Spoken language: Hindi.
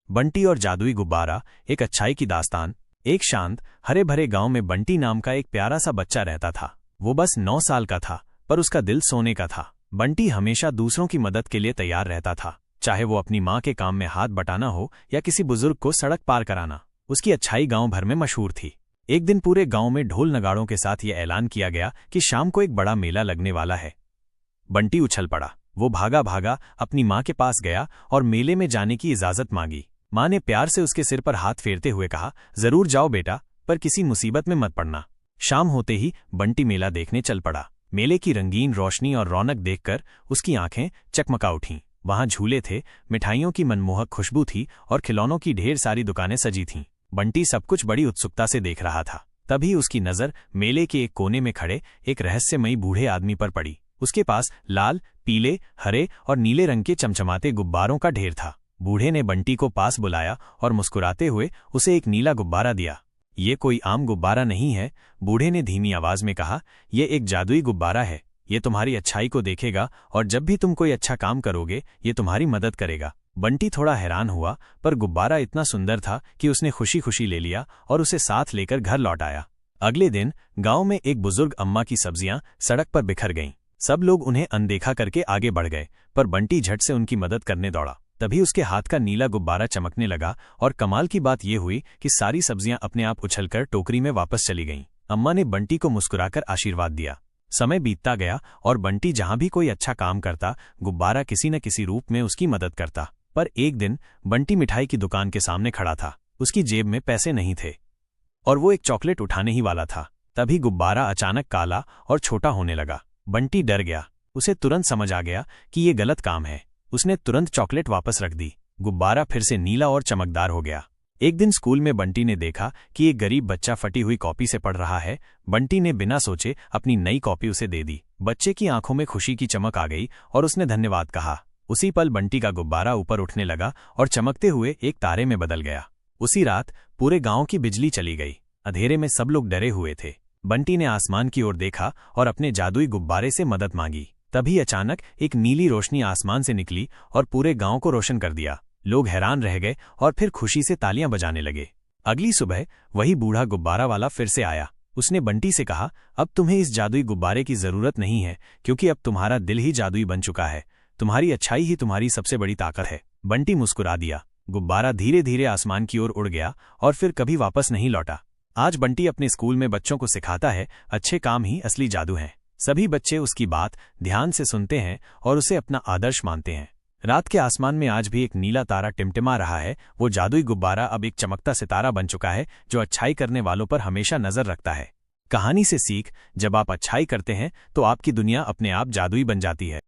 बंटी और जादुई गुब्बारा, एक अच्छाई की दास्तान। एक शांत हरे भरे गांव में बंटी नाम का एक प्यारा सा बच्चा रहता था। वो बस 9 साल का था, पर उसका दिल सोने का था। बंटी हमेशा दूसरों की मदद के लिए तैयार रहता था, चाहे वो अपनी माँ के काम में हाथ बटाना हो या किसी बुजुर्ग को सड़क पार कराना। उसकी अच्छाई गांव भर में मशहूर थी। एक दिन पूरे गांव में ढोल नगाड़ों के साथ ये ऐलान किया गया कि शाम को एक बड़ा मेला लगने वाला है। बंटी उछल पड़ा। वो भागा भागा अपनी माँ के पास गया और मेले में जाने की इजाजत मांगी। माँ ने प्यार से उसके सिर पर हाथ फेरते हुए कहा, जरूर जाओ बेटा, पर किसी मुसीबत में मत पड़ना। शाम होते ही बंटी मेला देखने चल पड़ा। मेले की रंगीन रोशनी और रौनक देखकर उसकी आंखें चकमका उठीं। वहां झूले थे, मिठाइयों की मनमोहक खुशबू थी और खिलौनों की ढेर सारी दुकानें सजी थीं। बंटी सब कुछ बड़ी उत्सुकता से देख रहा था। तभी उसकी नजर मेले के एक कोने में खड़े एक रहस्यमयी बूढ़े आदमी पर पड़ी। उसके पास लाल, पीले, हरे और नीले रंग के चमचमाते गुब्बारों का ढेर था। बूढ़े ने बंटी को पास बुलाया और मुस्कुराते हुए उसे एक नीला गुब्बारा दिया। ये कोई आम गुब्बारा नहीं है, बूढ़े ने धीमी आवाज में कहा, ये एक जादुई गुब्बारा है। ये तुम्हारी अच्छाई को देखेगा और जब भी तुम कोई अच्छा काम करोगे ये तुम्हारी मदद करेगा। बंटी थोड़ा हैरान हुआ, पर गुब्बारा इतना सुंदर था कि उसने खुशी खुशी ले लिया और उसे साथ लेकर घर लौट आया। अगले दिन गांव में एक बुजुर्ग अम्मा की सब्जियां सड़क पर बिखर गईं। सब लोग उन्हें अनदेखा करके आगे बढ़ गए, पर बंटी झट से उनकी मदद करने दौड़ा। तभी उसके हाथ का नीला गुब्बारा चमकने लगा और कमाल की बात यह हुई कि सारी सब्जियां अपने आप उछलकर टोकरी में वापस चली गईं। अम्मा ने बंटी को मुस्कुराकर आशीर्वाद दिया। समय बीतता गया और बंटी जहां भी कोई अच्छा काम करता, गुब्बारा किसी न किसी रूप में उसकी मदद करता। पर एक दिन बंटी मिठाई की दुकान के सामने खड़ा था। उसकी जेब में पैसे नहीं थे और वो एक चॉकलेट उठाने ही वाला था। तभी गुब्बारा अचानक काला और छोटा होने लगा। बंटी डर गया। उसे तुरंत समझ आ गया कि ये गलत काम है। उसने तुरंत चॉकलेट वापस रख दी। गुब्बारा फिर से नीला और चमकदार हो गया। एक दिन स्कूल में बंटी ने देखा कि एक गरीब बच्चा फटी हुई कॉपी से पढ़ रहा है। बंटी ने बिना सोचे अपनी नई कॉपी उसे दे दी। बच्चे की आंखों में खुशी की चमक आ गई और उसने धन्यवाद कहा। उसी पल बंटी का गुब्बारा ऊपर उठने लगा और चमकते हुए एक तारे में बदल गया। उसी रात पूरे गांव की बिजली चली गई। अंधेरे में सब लोग डरे हुए थे। बंटी ने आसमान की ओर देखा और अपने जादुई गुब्बारे से मदद मांगी। तभी अचानक एक नीली रोशनी आसमान से निकली और पूरे गांव को रोशन कर दिया। लोग हैरान रह गए और फिर खुशी से तालियां बजाने लगे। अगली सुबह वही बूढ़ा गुब्बारा वाला फिर से आया। उसने बंटी से कहा, अब तुम्हें इस जादुई गुब्बारे की जरूरत नहीं है, क्योंकि अब तुम्हारा दिल ही जादुई बन चुका है। तुम्हारी अच्छाई ही तुम्हारी सबसे बड़ी ताकत है। बंटी मुस्कुरा दिया। गुब्बारा धीरे धीरे आसमान की ओर उड़ गया और फिर कभी वापस नहीं लौटा। आज बंटी अपने स्कूल में बच्चों को सिखाता है, अच्छे काम ही असली जादू हैं। सभी बच्चे उसकी बात ध्यान से सुनते हैं और उसे अपना आदर्श मानते हैं। रात के आसमान में आज भी एक नीला तारा टिमटिमा रहा है। वो जादुई गुब्बारा अब एक चमकता सितारा बन चुका है, जो अच्छाई करने वालों पर हमेशा नजर रखता है। कहानी से सीख, जब आप अच्छाई करते हैं तो आपकी दुनिया अपने आप जादुई बन जाती है।